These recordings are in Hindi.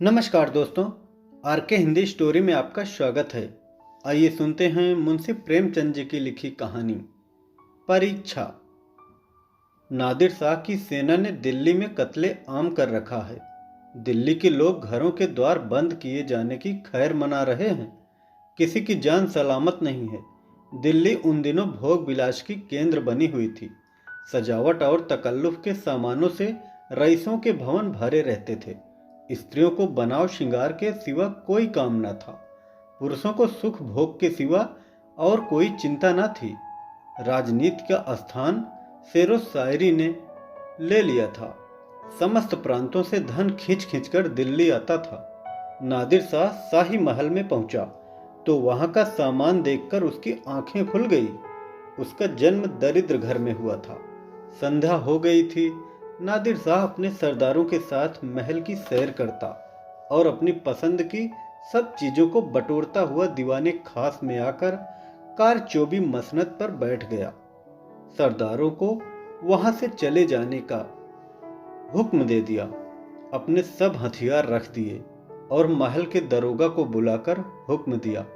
नमस्कार दोस्तों, आर के हिंदी स्टोरी में आपका स्वागत है। आइए सुनते हैं मुंशी प्रेमचंद जी की लिखी कहानी परीक्षा। नादिर शाह की सेना ने दिल्ली में कत्ले आम कर रखा है। दिल्ली के लोग घरों के द्वार बंद किए जाने की खैर मना रहे हैं। किसी की जान सलामत नहीं है। दिल्ली उन दिनों भोग विलास की केंद्र बनी हुई थी। सजावट और तकल्लुफ के सामानों से रईसों के भवन भरे रहते थे। स्त्रियों को बनाव श्रृंगार के सिवा कोई काम न था। पुरुषों को सुख भोग के सिवा और कोई चिंता न थी। राजनीति का स्थान शेरो शायरी ने ले लिया था। समस्त प्रांतों से धन खींच खींच कर दिल्ली आता था। नादिर शाह शाही महल में पहुंचा तो वहां का सामान देखकर उसकी आंखें खुल गई। उसका जन्म दरिद्र घर में हुआ था। संध्या हो गई थी। नादिर शाह अपने सरदारों के साथ महल की सैर करता और अपनी पसंद की सब चीजों को बटोरता हुआ दीवाने खास में आकर कारचोबी मसनद पर बैठ गया। सरदारों को वहां से चले जाने का हुक्म दे दिया। अपने सब हथियार रख दिए और महल के दरोगा को बुलाकर हुक्म दिया,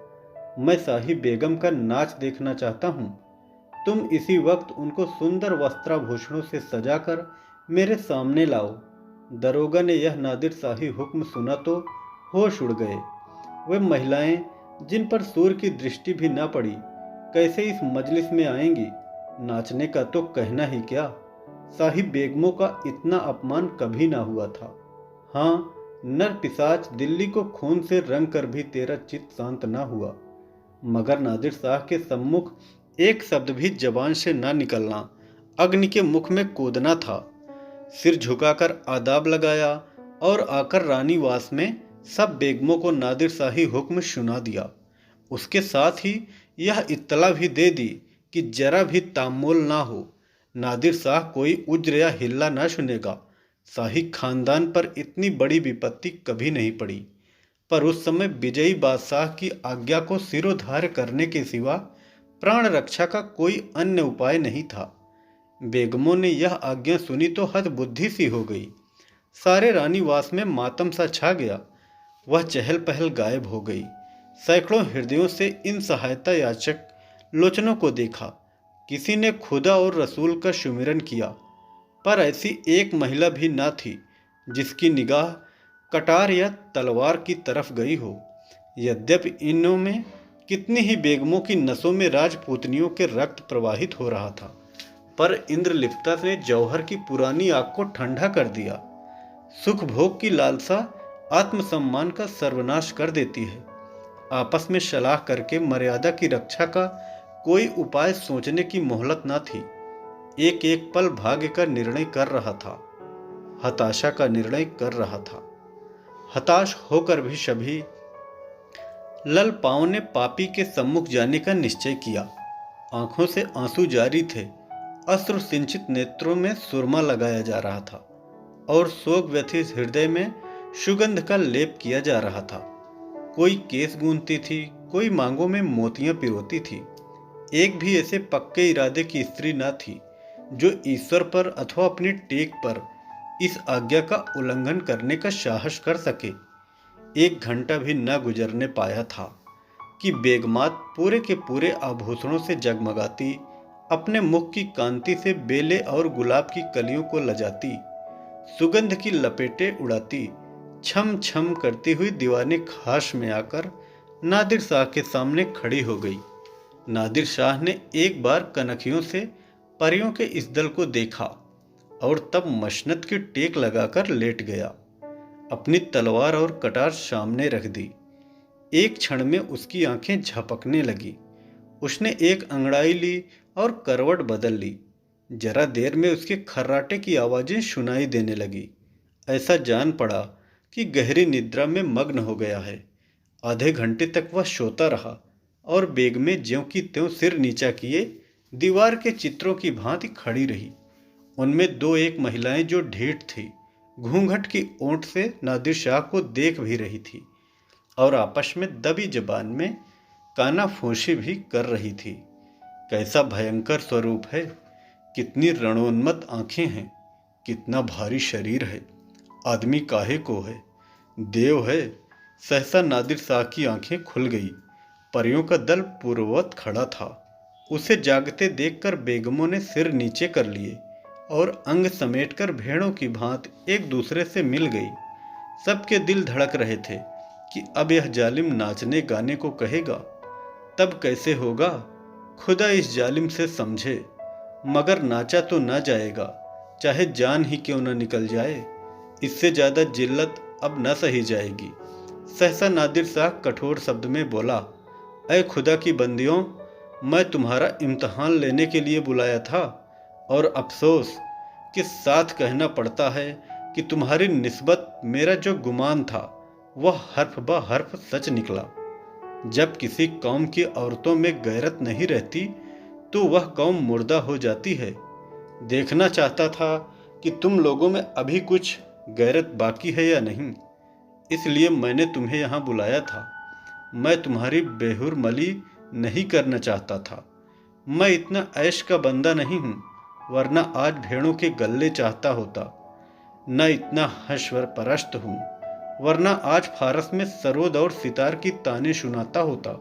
मैं शाही बेगम का नाच देखना चाहता हूं। तुम इसी वक्त उनको सुंदर वस्त्राभूषणों से सजाकर मेरे सामने लाओ। दरोगा ने यह नादिर शाही हुक्म सुना तो होश उड़ गए। वे महिलाएं जिन पर सूर्य की दृष्टि भी न पड़ी कैसे इस मजलिस में आएंगी। नाचने का तो कहना ही क्या। शाही बेगमों का इतना अपमान कभी ना हुआ था। हाँ, नर पिशाच दिल्ली को खून से रंग कर भी तेरा चित्त शांत ना हुआ। मगर नादिर शाह के सम्मुख एक शब्द भी जबान से ना निकलना अग्नि के मुख में कूदना था। सिर झुकाकर आदाब लगाया और आकर रानीवास में सब बेगमों को नादिर शाही हुक्म सुना दिया। उसके साथ ही यह इत्तला भी दे दी कि जरा भी तामुल ना हो। नादिर शाह कोई उज्र या हिल्ला ना सुनेगा। शाही खानदान पर इतनी बड़ी विपत्ति कभी नहीं पड़ी। पर उस समय विजयी बादशाह की आज्ञा को सिरोधार्य करने के सिवा प्राण रक्षा का कोई अन्य उपाय नहीं था। बेगमों ने यह आज्ञा सुनी तो हद बुद्धि सी हो गई। सारे रानीवास में मातम सा छा गया। वह चहल पहल गायब हो गई। सैकड़ों हृदयों से इन सहायता याचक लोचनों को देखा। किसी ने खुदा और रसूल का सुमिरन किया, पर ऐसी एक महिला भी ना थी जिसकी निगाह कटार या तलवार की तरफ गई हो। यद्यपि इनों में कितनी ही बेगमों की नसों में राजपूतनियों के रक्त प्रवाहित हो रहा था, पर इंद्रलिप्ता ने जौहर की पुरानी आग को ठंडा कर दिया। सुख भोग की लालसा आत्मसम्मान का सर्वनाश कर देती है। आपस में सलाह करके मर्यादा की रक्षा का कोई उपाय सोचने की मोहलत न थी। एक एक पल भाग्य का निर्णय कर रहा था, हताशा का निर्णय कर रहा था। हताश होकर भी सभी ललपाओं ने पापी के सम्मुख जाने का निश्चय किया। आंखों से आंसू जारी थे। अश्रु सिंचित नेत्रों में सुरमा लगाया जा रहा था और शोक व्यथित हृदय में सुगंध का लेप किया जा रहा था। कोई केस गूंथती थी, कोई मांगों में मोतियां पिरोती थी। एक भी ऐसे पक्के इरादे की स्त्री न थी जो ईश्वर पर अथवा अपनी टेक पर इस आज्ञा का उल्लंघन करने का साहस कर सके। एक घंटा भी न गुजरने पाया था कि बेगमात पूरे के पूरे आभूषणों से जगमगाती, अपने मुख की कांति से बेले और गुलाब की कलियों को लजाती, सुगंध की लपेटें उड़ाती, छम छम करती हुई दीवाने खास में आकर नादिर शाह के सामने खड़ी हो गई। नादिर शाह ने एक बार कनखियों से परियों के इस दल को देखा और तब मशनत की टेक लगाकर लेट गया। अपनी तलवार और कटार सामने रख दी। एक क्षण में उसकी आंखें झपकने लगी। उसने एक अंगड़ाई ली और करवट बदल ली। जरा देर में उसके खर्राटे की आवाजें सुनाई देने लगी। ऐसा जान पड़ा कि गहरी निद्रा में मग्न हो गया है। आधे घंटे तक वह सोता रहा और बेगमें ज्यों की त्यों सिर नीचा किए दीवार के चित्रों की भांति खड़ी रही। उनमें दो एक महिलाएं जो ढीठ थी, घूंघट की ओंठ से नादिर शाह को देख भी रही थी और आपस में दबी जबान में कानाफूसी भी कर रही थी। कैसा भयंकर स्वरूप है, कितनी रणोन्मत्त आंखें हैं, कितना भारी शरीर है। आदमी काहे को है। देव है। सहसा नादिर शाह की आंखें खुल गई। परियों का दल पूर्ववत खड़ा था। उसे जागते देखकर बेगमों ने सिर नीचे कर लिए और अंग समेटकर भेड़ों की भांति एक दूसरे से मिल गई। सबके दिल धड़क रहे थे कि अब यह जालिम नाचने गाने को कहेगा। तब कैसे होगा, खुदा इस जालिम से समझे। मगर नाचा तो ना जाएगा, चाहे जान ही क्यों न निकल जाए। इससे ज्यादा जिल्लत अब न सही जाएगी। सहसा नादिर शाह कठोर शब्द में बोला, ऐ खुदा की बंदियों, मैं तुम्हारा इम्तिहान लेने के लिए बुलाया था और अफसोस के साथ कहना पड़ता है कि तुम्हारी निस्बत मेरा जो गुमान था वह हर्फ ब हर्फ सच निकला। जब किसी कौम की औरतों में गैरत नहीं रहती तो वह कौम मुर्दा हो जाती है। देखना चाहता था कि तुम लोगों में अभी कुछ गैरत बाकी है या नहीं, इसलिए मैंने तुम्हें यहाँ बुलाया था। मैं तुम्हारी बेहुरमली नहीं करना चाहता था। मैं इतना ऐश का बंदा नहीं हूँ, वरना आज भेड़ों के गल्ले चाहता होता। न इतना हश्वर परस्त हूँ, वरना आज फारस में सरोद और सितार की ताने सुनाता होता,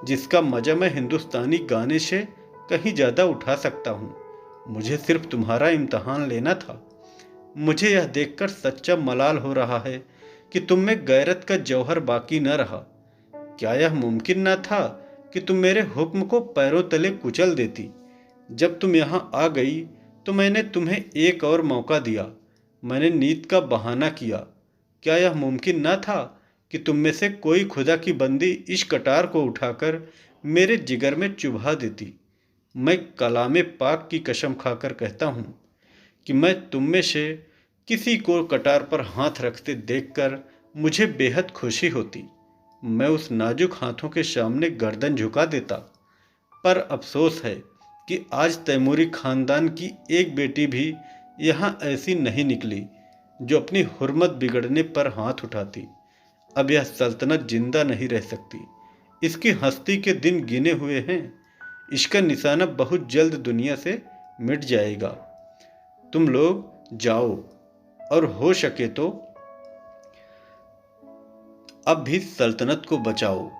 जिसका मजा मैं हिंदुस्तानी गाने से कहीं ज्यादा उठा सकता हूँ। मुझे सिर्फ तुम्हारा इम्तिहान लेना था। मुझे यह देखकर सच्चा मलाल हो रहा है कि तुम में गैरत का जौहर बाकी न रहा। क्या यह मुमकिन न था कि तुम मेरे हुक्म को पैरों तले कुचल देती? जब तुम यहाँ आ गई तो मैंने तुम्हें एक और मौका दिया। मैंने नीत का बहाना किया। क्या यह मुमकिन न था कि तुम में से कोई खुदा की बंदी इस कटार को उठाकर मेरे जिगर में चुभा देती? मैं कलामे पाक की कसम खाकर कहता हूँ कि मैं तुम में से किसी को कटार पर हाथ रखते देखकर मुझे बेहद खुशी होती। मैं उस नाजुक हाथों के सामने गर्दन झुका देता। पर अफसोस है कि आज तैमूरी खानदान की एक बेटी भी यहाँ ऐसी नहीं निकली जो अपनी हुर्मत बिगड़ने पर हाथ उठाती। अब यह सल्तनत जिंदा नहीं रह सकती। इसकी हस्ती के दिन गिने हुए हैं। इसका निशाना बहुत जल्द दुनिया से मिट जाएगा। तुम लोग जाओ और हो सके तो अब भी सल्तनत को बचाओ,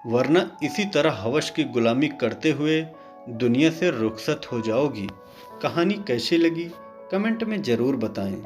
वरना इसी तरह हवस की गुलामी करते हुए दुनिया से रुखसत हो जाओगी। कहानी कैसी लगी कमेंट में ज़रूर बताएं।